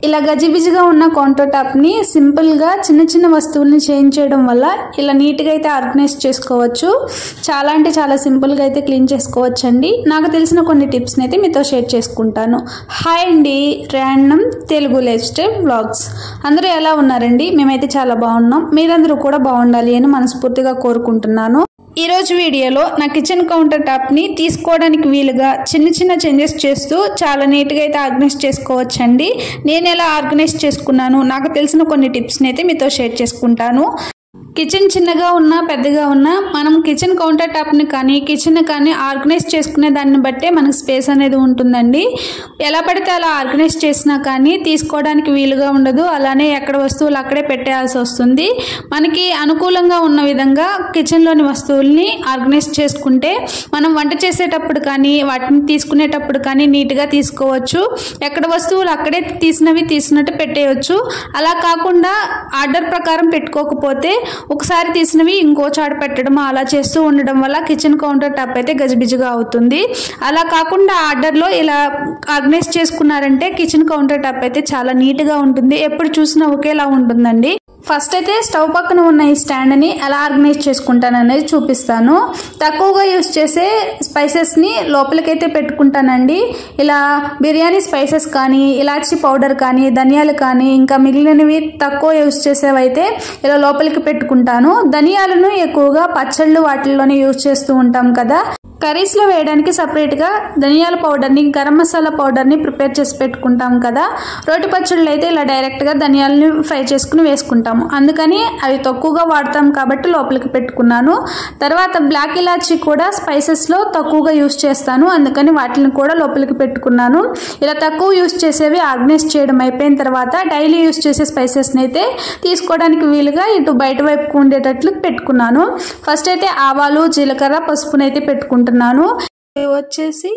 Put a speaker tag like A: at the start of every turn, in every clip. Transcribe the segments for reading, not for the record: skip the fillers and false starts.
A: ఇలా గజిబిజిగా ఉన్న కౌంటర్ టాప్ని సింపుల్గా చిన్న చిన్న వస్తువుల్ని చేంజ్ చేయడం వల్ల ఇలా నీట్గా అయితే ఆర్గనైజ్ చేసుకోవచ్చు. చాలా అంటే చాలా సింపుల్గా అయితే క్లీన్ చేసుకోవచ్చు అండి. నాకు తెలిసిన కొన్ని టిప్స్ని అయితే మీతో షేర్ చేసుకుంటాను. హాయ్ అండి, random Telugu life style vlogs. అందరూ ఎలా ఉన్నారండి? మేమైతే చాలా బాగున్నాం. మీరందరూ కూడా బాగుండాలి అని మనస్ఫూర్తిగా కోరుకుంటున్నాను. ఈరోజు వీడియోలో నా కిచెన్ కౌంటర్ టాప్ని తీసుకోవడానికి వీలుగా చిన్న చిన్న చేంజెస్ చేస్తూ చాలా నీట్గా అయితే ఆర్గనైజ్ చేసుకోవచ్చండి. నేను ఎలా ఆర్గనైజ్ చేసుకున్నాను, నాకు తెలిసిన కొన్ని టిప్స్ని అయితే మీతో షేర్ చేసుకుంటాను. కిచెన్ చిన్నగా ఉన్నా పెద్దగా ఉన్నా మనం కిచెన్ కౌంటర్ టాప్ని కానీ కిచెన్ కానీ ఆర్గనైజ్ చేసుకునే దాన్ని బట్టే మనకు స్పేస్ అనేది ఉంటుందండి. ఎలా పడితే అలా ఆర్గనైజ్ చేసినా కానీ తీసుకోవడానికి వీలుగా ఉండదు. అలానే ఎక్కడ వస్తువులు అక్కడే పెట్టేయాల్సి వస్తుంది. మనకి అనుకూలంగా ఉన్న విధంగా కిచెన్లోని వస్తువుల్ని ఆర్గనైజ్ చేసుకుంటే మనం వంట చేసేటప్పుడు కానీ వాటిని తీసుకునేటప్పుడు కానీ నీట్గా తీసుకోవచ్చు. ఎక్కడ వస్తువులు అక్కడే తీసినట్టు పెట్టేయచ్చు. అలా కాకుండా ఆర్డర్ ప్రకారం పెట్టుకోకపోతే ఒకసారి తీసినవి ఇంకో చాటు పెట్టడం అలా చేస్తూ ఉండడం వల్ల కిచెన్ కౌంటర్ టాప్ అయితే గజిబిజిగా అవుతుంది. అలా కాకుండా ఆర్డర్లో ఇలా ఆర్గనైజ్ చేసుకున్నారంటే కిచెన్ కౌంటర్ టాప్ అయితే చాలా నీట్గా ఉంటుంది. ఎప్పుడు చూసినా ఒకేలా ఉంటుందండి. ఫస్ట్ అయితే స్టవ్ పక్కన ఉన్న ఈ స్టాండ్ని ఎలా ఆర్గనైజ్ చేసుకుంటాను అనేది చూపిస్తాను. తక్కువగా యూస్ చేసే స్పైసెస్ని లోపలికైతే పెట్టుకుంటానండి. ఇలా బిర్యానీ స్పైసెస్ కానీ ఇలాచీ పౌడర్ కానీ ధనియాలు కానీ ఇంకా మిగిలినవి తక్కువ యూస్ చేసేవైతే ఇలా లోపలికి పెట్టుకుంటాను. ధనియాలను ఎక్కువగా పచ్చళ్ళు వాటిల్లోనే యూస్ చేస్తూ ఉంటాం కదా. కర్రీస్లో వేయడానికి సపరేట్గా ధనియాల పౌడర్ని గరం మసాలా పౌడర్ని ప్రిపేర్ చేసి పెట్టుకుంటాం కదా. రోటి పచ్చళ్ళు అయితే ఇలా డైరెక్ట్గా ధనియాలని ఫ్రై చేసుకుని వేసుకుంటాము. అందుకని అవి తక్కువగా వాడతాం కాబట్టి లోపలికి పెట్టుకున్నాను. తర్వాత బ్లాక్ ఇలాచీ కూడా స్పైసెస్లో తక్కువగా యూస్ చేస్తాను. అందుకని వాటిని కూడా లోపలికి పెట్టుకున్నాను. ఇలా తక్కువ యూస్ చేసేవి ఆర్గనైజ్ చేయడం అయిపోయిన తర్వాత డైలీ యూస్ చేసే స్పైసెస్ని అయితే తీసుకోవడానికి వీలుగా ఇటు బయట వైపుకు ఉండేటట్లు పెట్టుకున్నాను. ఫస్ట్ అయితే ఆవాలు, జీలకర్ర, పసుపునైతే పెట్టుకుంటాను. వచ్చేసి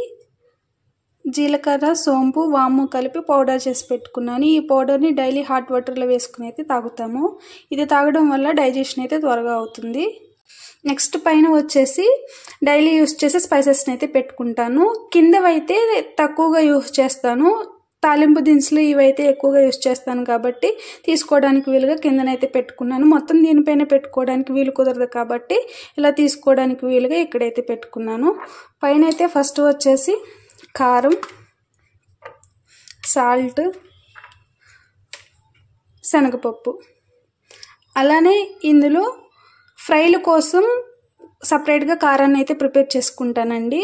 A: జీలకర్ర, సోంపు, వాము కలిపి పౌడర్ చేసి పెట్టుకున్నాను. ఈ పౌడర్ని డైలీ హాట్ వాటర్లో వేసుకుని అయితే తాగుతాము. ఇది తాగడం వల్ల డైజెషన్ అయితే త్వరగా అవుతుంది. నెక్స్ట్ పైన వచ్చేసి డైలీ యూస్ చేసే స్పైసెస్ని అయితే పెట్టుకుంటాను. కిందవైతే తక్కువగా యూస్ చేస్తాను. తాలింపు దినుసులు ఇవైతే ఎక్కువగా యూస్ చేస్తాను కాబట్టి తీసుకోవడానికి వీలుగా కిందనైతే పెట్టుకున్నాను. మొత్తం దీనిపైన పెట్టుకోవడానికి వీలు కుదరదు కాబట్టి ఇలా తీసుకోవడానికి వీలుగా ఇక్కడైతే పెట్టుకున్నాను. పైన అయితే ఫస్ట్ వచ్చేసి కారం, సాల్ట్, శనగపప్పు, అలానే ఇందులో ఫ్రైల కోసం సపరేట్గా కారాన్ని అయితే ప్రిపేర్ చేసుకుంటానండి.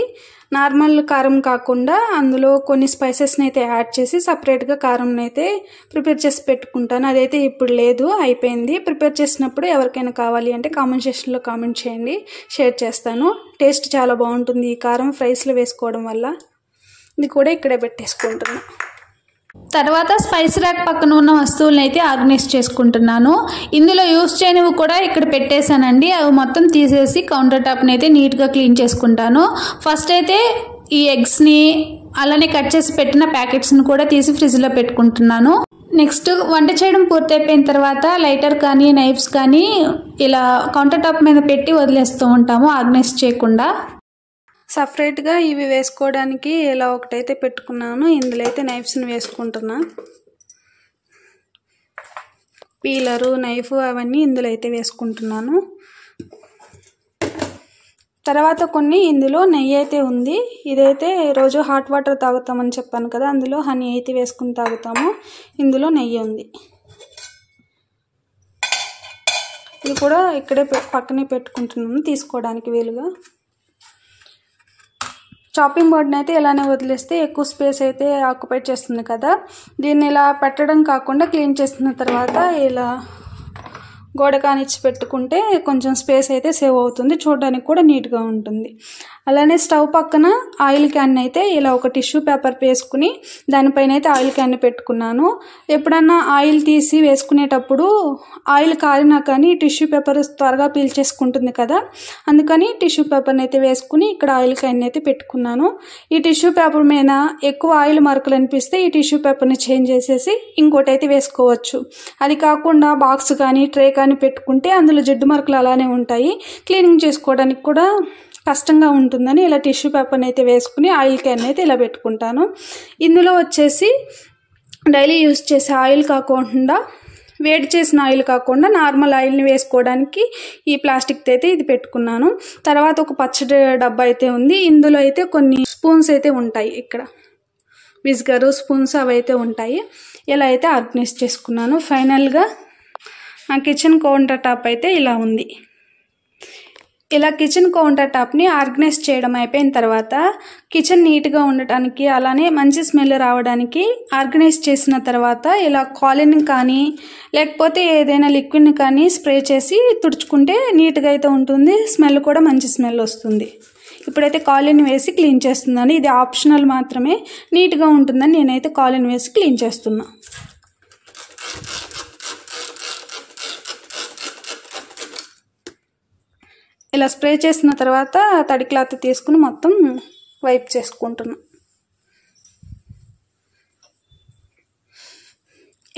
A: నార్మల్ కారం కాకుండా అందులో కొన్ని స్పైసెస్ని అయితే యాడ్ చేసి సపరేట్గా కారంని అయితే ప్రిపేర్ చేసి పెట్టుకుంటాను. అదైతే ఇప్పుడు లేదు, అయిపోయింది. ప్రిపేర్ చేసినప్పుడు ఎవరికైనా కావాలి అంటే కామెంట్ సెక్షన్లో కామెంట్ చేయండి, షేర్ చేస్తాను. టేస్ట్ చాలా బాగుంటుంది ఈ కారం ఫ్రైస్లో వేసుకోవడం వల్ల. ఇది కూడా ఇక్కడే పెట్టేసుకుంటున్నాను. తర్వాత స్పైస్ ర్యాక్ పక్కన ఉన్న వస్తువులను అయితే ఆర్గనైజ్ చేసుకుంటున్నాను. ఇందులో యూస్ చేయనివి కూడా ఇక్కడ పెట్టేశానండి. అవి మొత్తం తీసేసి కౌంటర్ టాప్ని అయితే నీట్గా క్లీన్ చేసుకుంటాను. ఫస్ట్ అయితే ఈ ఎగ్స్ని అలానే కట్ చేసి పెట్టిన ప్యాకెట్స్ని కూడా తీసి ఫ్రిడ్జ్లో పెట్టుకుంటున్నాను. నెక్స్ట్ వంట చేయడం పూర్తయిపోయిన తర్వాత లైటర్ కానీ నైఫ్స్ కానీ ఇలా కౌంటర్ టాప్ మీద పెట్టి వదిలేస్తూ ఉంటాము ఆర్గనైజ్ చేయకుండా. సపరేట్గా ఇవి వేసుకోవడానికి ఇలా ఒకటైతే పెట్టుకున్నాను. ఇందులో అయితే నైఫ్స్ని వేసుకుంటున్నా. పీలరు, నైఫ్ అవన్నీ ఇందులో అయితే వేసుకుంటున్నాను. తర్వాత కొన్ని ఇందులో నెయ్యి అయితే ఉంది. ఇదైతే రోజు హాట్ వాటర్ తాగుతామని చెప్పాను కదా, అందులో హనీ అయితే వేసుకుని తాగుతాము. ఇందులో నెయ్యి ఉంది. ఇది కూడా ఇక్కడే పక్కనే పెట్టుకుంటున్నాను తీసుకోవడానికి వీలుగా. చాపింగ్ బోర్డ్ని అయితే ఇలానే వదిలేస్తే ఎక్కువ స్పేస్ అయితే ఆక్యుపై చేస్తుంది కదా. దీన్ని ఇలా పెట్టడం కాకుండా క్లీన్ చేసిన తర్వాత ఇలా గోడ కానిచ్చి పెట్టుకుంటే కొంచెం స్పేస్ అయితే సేవ్ అవుతుంది. చూడడానికి కూడా నీట్గా ఉంటుంది. అలానే స్టవ్ పక్కన ఆయిల్ క్యాన్ అయితే ఇలా ఒక టిష్యూ పేపర్ వేసుకుని దానిపైన అయితే ఆయిల్ క్యాన్ పెట్టుకున్నాను. ఎప్పుడన్నా ఆయిల్ తీసి వేసుకునేటప్పుడు ఆయిల్ కారినా కానీ టిష్యూ పేపర్ త్వరగా పీల్చేసుకుంటుంది కదా, అందుకని టిష్యూ పేపర్ని అయితే వేసుకుని ఇక్కడ ఆయిల్ క్యాన్ అయితే పెట్టుకున్నాను. ఈ టిష్యూ పేపర్ మీద ఎక్కువ ఆయిల్ మరకలు అనిపిస్తే ఈ టిష్యూ పేపర్ని చేంజ్ చేసేసి ఇంకోటి అయితే వేసుకోవచ్చు. అది కాకుండా బాక్స్ కానీ ట్రే కానీ పెట్టుకుంటే అందులో జిడ్డు మరకలు అలానే ఉంటాయి. క్లీనింగ్ చేసుకోవడానికి కూడా కష్టంగా ఉంటుందని ఇలా టిష్యూ పేపర్ని అయితే వేసుకుని ఆయిల్ క్యాన్ అయితే ఇలా పెట్టుకుంటాను. ఇందులో వచ్చేసి డైలీ యూస్ చేసే ఆయిల్ కాకుండా, వేడి చేసిన ఆయిల్ కాకుండా నార్మల్ ఆయిల్ని వేసుకోవడానికి ఈ ప్లాస్టిక్ అయితే ఇది పెట్టుకున్నాను. తర్వాత ఒక పచ్చడి డబ్బా అయితే ఉంది. ఇందులో అయితే కొన్ని స్పూన్స్ అయితే ఉంటాయి. ఇక్కడ విస్గరు స్పూన్స్ అవి అయితే ఉంటాయి. ఇలా అయితే ఆర్గనైజ్ చేసుకున్నాను. ఫైనల్గా నా కిచెన్ కౌంటర్ టాప్ అయితే ఇలా ఉంది. ఇలా కిచెన్ కౌంటర్ టాప్ని ఆర్గనైజ్ చేయడం అయిపోయిన తర్వాత కిచెన్ నీట్గా ఉండటానికి, అలానే మంచి స్మెల్ రావడానికి ఆర్గనైజ్ చేసిన తర్వాత ఇలా కాలిన్ కానీ లేకపోతే ఏదైనా లిక్విడ్ని కానీ స్ప్రే చేసి తుడుచుకుంటే నీట్గా అయితే ఉంటుంది. స్మెల్ కూడా మంచి స్మెల్ వస్తుంది. ఇప్పుడైతే కాలిన్ వేసి క్లీన్ చేస్తున్నాను. ఇది ఆప్షనల్ మాత్రమే, నీట్గా ఉంటుందని నేనైతే కాలిన్ వేసి క్లీన్ చేస్తున్నా. ఇలా స్ప్రే చేసిన తర్వాత తడి క్లాత్ తీసుకుని మొత్తం వైప్ చేసుకుంటున్నా.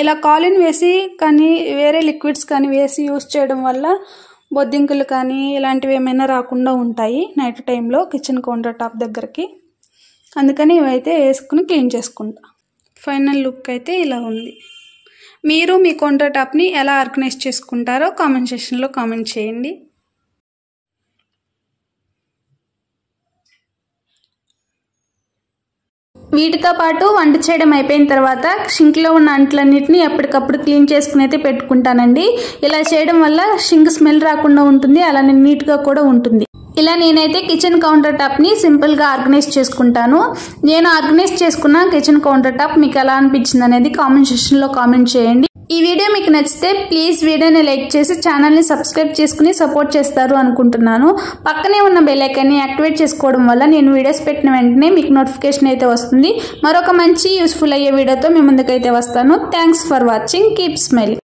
A: ఇలా కాలిన్ వేసి కానీ వేరే లిక్విడ్స్ కానీ వేసి యూస్ చేయడం వల్ల బొద్దింకలు కానీ ఇలాంటివి ఏమైనా రాకుండా ఉంటాయి నైట్ టైంలో కిచెన్ కౌంటర్ టాప్ దగ్గరికి. అందుకని ఇవైతే వేసుకుని క్లీన్ చేసుకుంటా. ఫైనల్ లుక్ అయితే ఇలా ఉంది. మీరు మీ కౌంటర్ టాప్ని ఎలా ఆర్గనైజ్ చేసుకుంటారో కామెంట్ సెక్షన్లో కామెంట్ చేయండి. వీటితో పాటు వంట చేయడం అయిపోయిన తర్వాత షింక్లో ఉన్న అంట్లన్నిటిని ఎప్పటికప్పుడు క్లీన్ చేసుకుని అయితే పెట్టుకుంటానండి. ఇలా చేయడం వల్ల షింక్ స్మెల్ రాకుండా ఉంటుంది, అలానే నీట్గా కూడా ఉంటుంది. ఇలా నేనైతే కిచెన్ కౌంటర్ టాప్ని సింపుల్గా ఆర్గనైజ్ చేసుకుంటాను. నేను ఆర్గనైజ్ చేసుకున్న కిచెన్ కౌంటర్ టాప్ మీకు ఎలా అనిపించింది అనేది కామెంట్ సెక్షన్లో కామెంట్ చేయండి. ఈ వీడియో మీకు నచ్చితే ప్లీజ్ వీడియోని లైక్ చేసి ఛానల్ని సబ్స్క్రైబ్ చేసుకుని సపోర్ట్ చేస్తారు అనుకుంటున్నాను. పక్కనే ఉన్న బెల్ ఐకాన్ని యాక్టివేట్ చేసుకోవడం వల్ల నేను వీడియోస్ పెట్టిన వెంటనే మీకు నోటిఫికేషన్ అయితే వస్తుంది. మరొక మంచి యూస్ఫుల్ అయ్యే వీడియోతో మీ ముందుకైతే వస్తాను. Thanks for watching. Keep smiling.